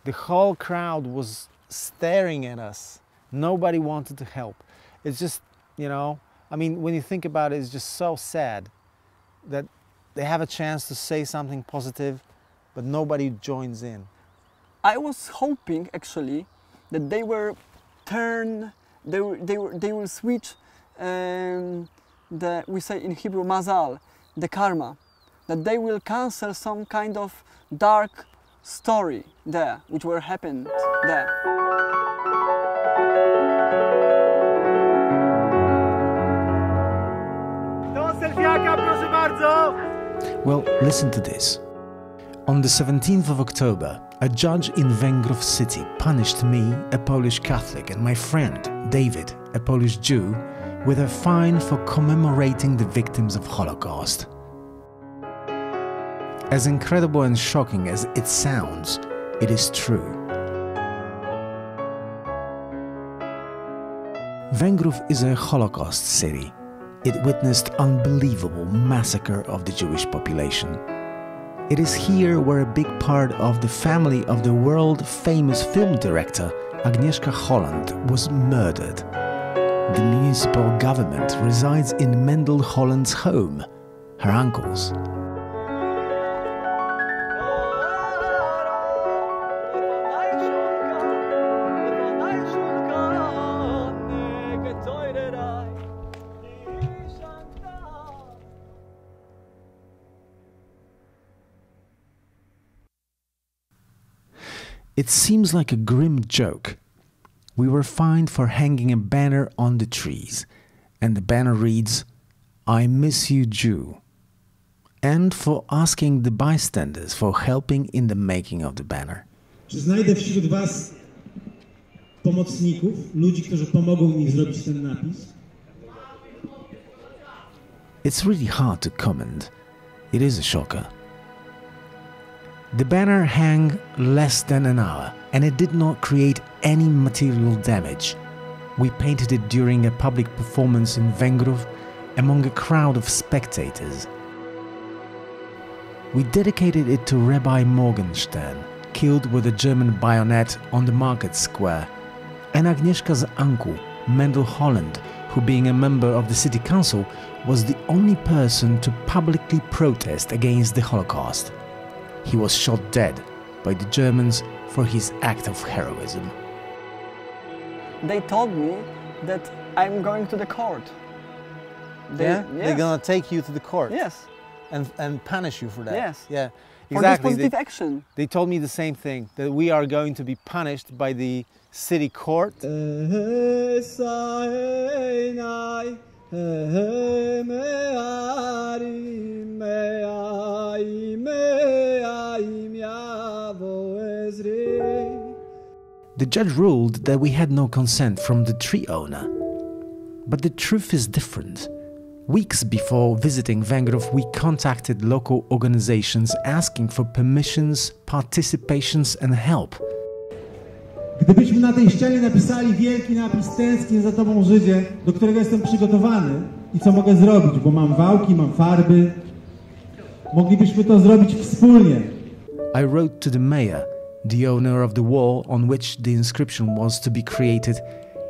The whole crowd was staring at us. Nobody wanted to help. It's just, you know, I mean, when you think about it, it's just so sad that they have a chance to say something positive, but nobody joins in. I was hoping actually that they will switch we say in Hebrew mazal, the karma, that they will cancel some kind of dark story there, which were happened there. Well, listen to this. On the 17th of October, a judge in Wengrow city punished me, a Polish Catholic, and my friend, David, a Polish Jew, with a fine for commemorating the victims of Holocaust. As incredible and shocking as it sounds, it is true. Wengrow is a Holocaust city. It witnessed unbelievable massacre of the Jewish population. It is here where a big part of the family of the world-famous film director Agnieszka Holland was murdered. The municipal government resides in Mendel Holland's home, her uncle's. It seems like a grim joke. We were fined for hanging a banner on the trees, and the banner reads, "I miss you, Jew," and for asking the bystanders for helping in the making of the banner. Czy znajdę wśród was pomocników, ludzi, którzy pomogą mi zrobić ten napis? It's really hard to comment. It is a shocker. The banner hung less than an hour, and it did not create any material damage. We painted it during a public performance in Wengrow among a crowd of spectators. We dedicated it to Rabbi Morgenstern, killed with a German bayonet on the market square, and Agnieszka's uncle, Mendel Holland, who, being a member of the city council, was the only person to publicly protest against the Holocaust. He was shot dead by the Germans for his act of heroism. They told me that I'm going to the court. Yes. They're gonna take you to the court. Yes. And punish you for that. Yes. Yeah. For Exactly. this positive action. They told me the same thing, that we are going to be punished by the city court. The judge ruled that we had no consent from the tree owner. But the truth is different. Weeks before visiting Wengrow, we contacted local organizations asking for permissions, participations and help. Gdybyśmy na tej ścianie napisali wielki napis "Tęsknię za tobą, Żydzie", do którego jestem przygotowany i co mogę zrobić, bo mam wałki, mam farby, moglibyśmy to zrobić wspólnie. I wrote to the mayor, the owner of the wall on which the inscription was to be created,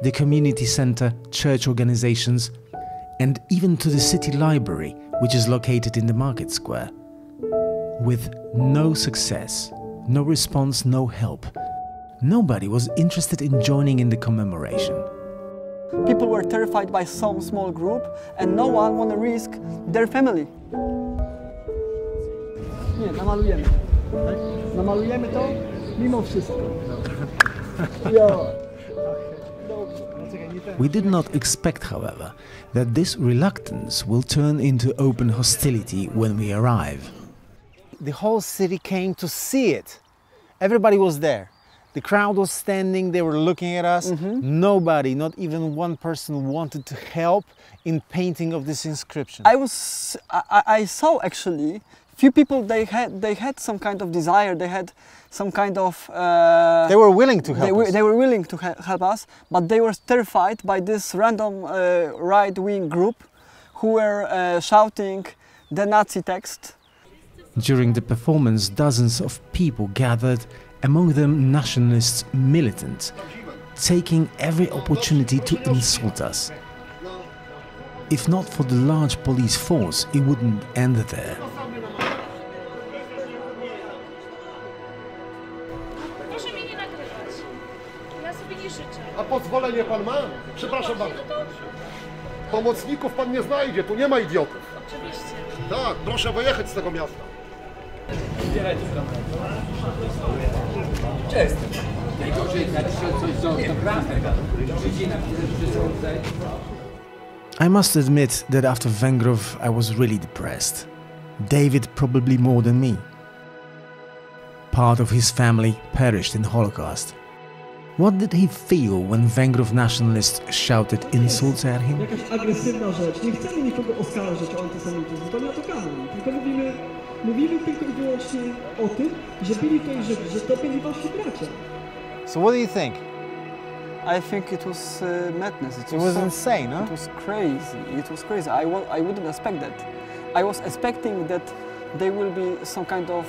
the community center, church organizations, and even to the city library, which is located in the market square. With no success, no response, no help. Nobody was interested in joining in the commemoration. People were terrified by some small group and no one want to risk their family. Nie, namalujemy. Namalujemy to mimo wszystko. We did not expect, however, that this reluctance will turn into open hostility when we arrive. The whole city came to see it. Everybody was there. The crowd was standing, they were looking at us. Nobody, not even one person, wanted to help in painting of this inscription. I saw actually few people, they had some kind of desire, they had some kind of... they were willing to help us. They were willing to help us, but they were terrified by this random right-wing group who were shouting the Nazi text. During the performance, dozens of people gathered among them nationalist militants, taking every opportunity to insult us. If not for the large police force, it wouldn't end there. Proszę mnie nie nagrywać. Ja sobie nie życzę. A pozwolenie pan ma? Przepraszam bardzo. Pomocników pan nie znajdzie, tu nie ma idiotów. Oczywiście. Tak, proszę wyjechać z tego miasta. Cześć. Najgorzej napisać coś z autografem. I must admit that after Wengrow I was really depressed. David probably more than me. Part of his family perished in Holocaust. What did he feel when Wengrow nationalists shouted insults at him? Jakaś agresywna rzecz. Nie chcemy nikogo oskarżyć o antysemityzm, to nie o to kanon. Tylko mówimy tylko i wyłącznie o tym, że byli tutaj Żydzi, że to byli wasi bracia. So what do you think? I think it was madness. It was insane, huh? It was crazy. It was crazy. I wouldn't expect that. I was expecting that there will be some kind of,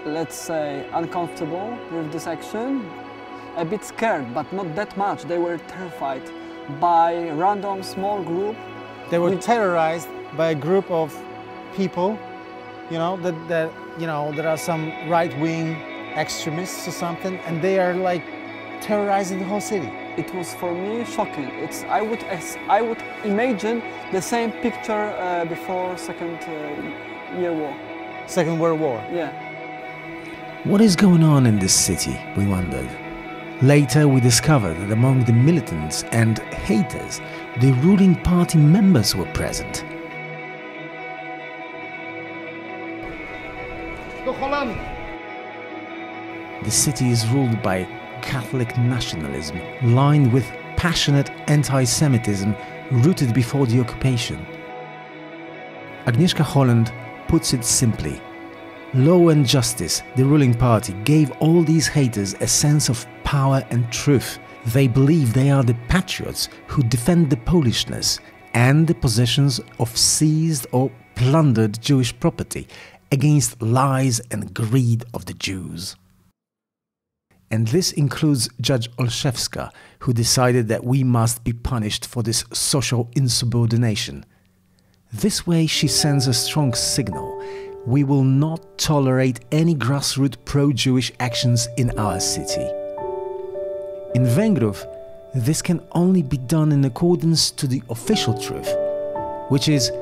let's say, uncomfortable with this action, a bit scared, but not that much. They were terrified by a random small group. They were terrorized by a group of people, you know, that there are some right-wing extremists or something, and they are like terrorizing the whole city. It was for me shocking. I would imagine the same picture before Second World War. Yeah. What is going on in this city, we wondered. Later we discovered that among the militants and haters, the ruling party members were present. Do Holandii. The city is ruled by Catholic nationalism, lined with passionate anti-Semitism rooted before the occupation. Agnieszka Holland puts it simply. Law and justice, the ruling party, gave all these haters a sense of power and truth. They believe they are the patriots who defend the Polishness and the possessions of seized or plundered Jewish property against lies and greed of the Jews. And this includes Judge Olszewska, who decided that we must be punished for this social insubordination. This way she sends a strong signal. We will not tolerate any grassroots pro-Jewish actions in our city. In Wengrow, this can only be done in accordance to the official truth, which is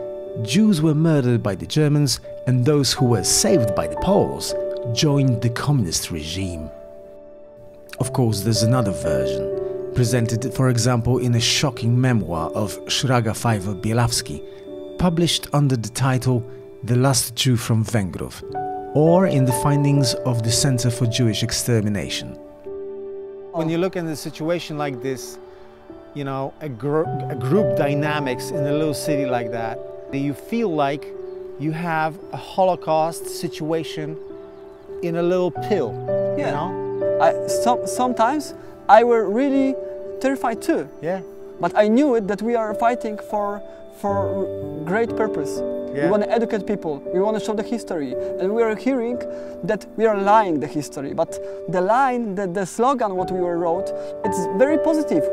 Jews were murdered by the Germans and those who were saved by the Poles joined the communist regime. Of course, there's another version, presented, for example, in a shocking memoir of Shraga Fajwo-Bielawski, published under the title The Last Jew from Wengrow, or in the findings of the Center for Jewish Extermination. When you look at a situation like this, you know, a group dynamics in a little city like that, you feel like you have a Holocaust situation in a little pill, Yeah. you know? Sometimes I were really terrified too. Yeah. But I knew it that we are fighting for great purpose. Yeah. We want to educate people. We want to show the history, and we are hearing that we are lying the history. But the line, the slogan, what we were wrote, it's very positive.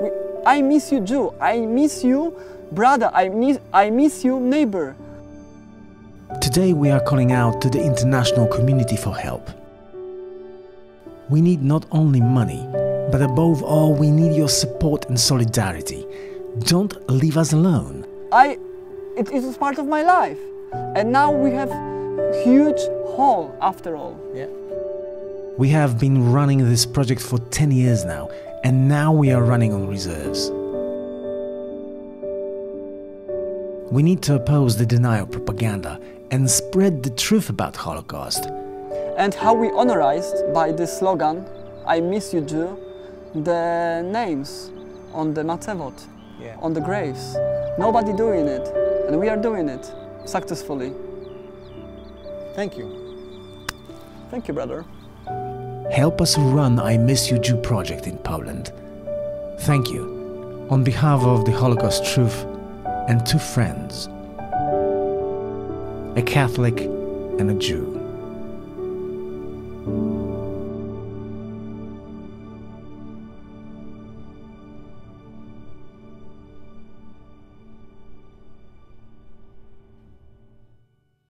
I miss you, Jew. I miss you, brother. I miss you, neighbor. Today we are calling out to the international community for help. We need not only money, but above all we need your support and solidarity. Don't leave us alone. It is part of my life, and now we have huge hole after all. Yeah. We have been running this project for 10 years now, and now we are running on reserves. We need to oppose the denial propaganda and spread the truth about Holocaust. And how we honorized by this slogan, I miss you, Jew, the names on the matzevot, Yeah. on the graves. Nobody doing it, and we are doing it successfully. Thank you. Thank you, brother. Help us run I Miss You Jew project in Poland. Thank you, on behalf of the Holocaust Truth and two friends, a Catholic and a Jew.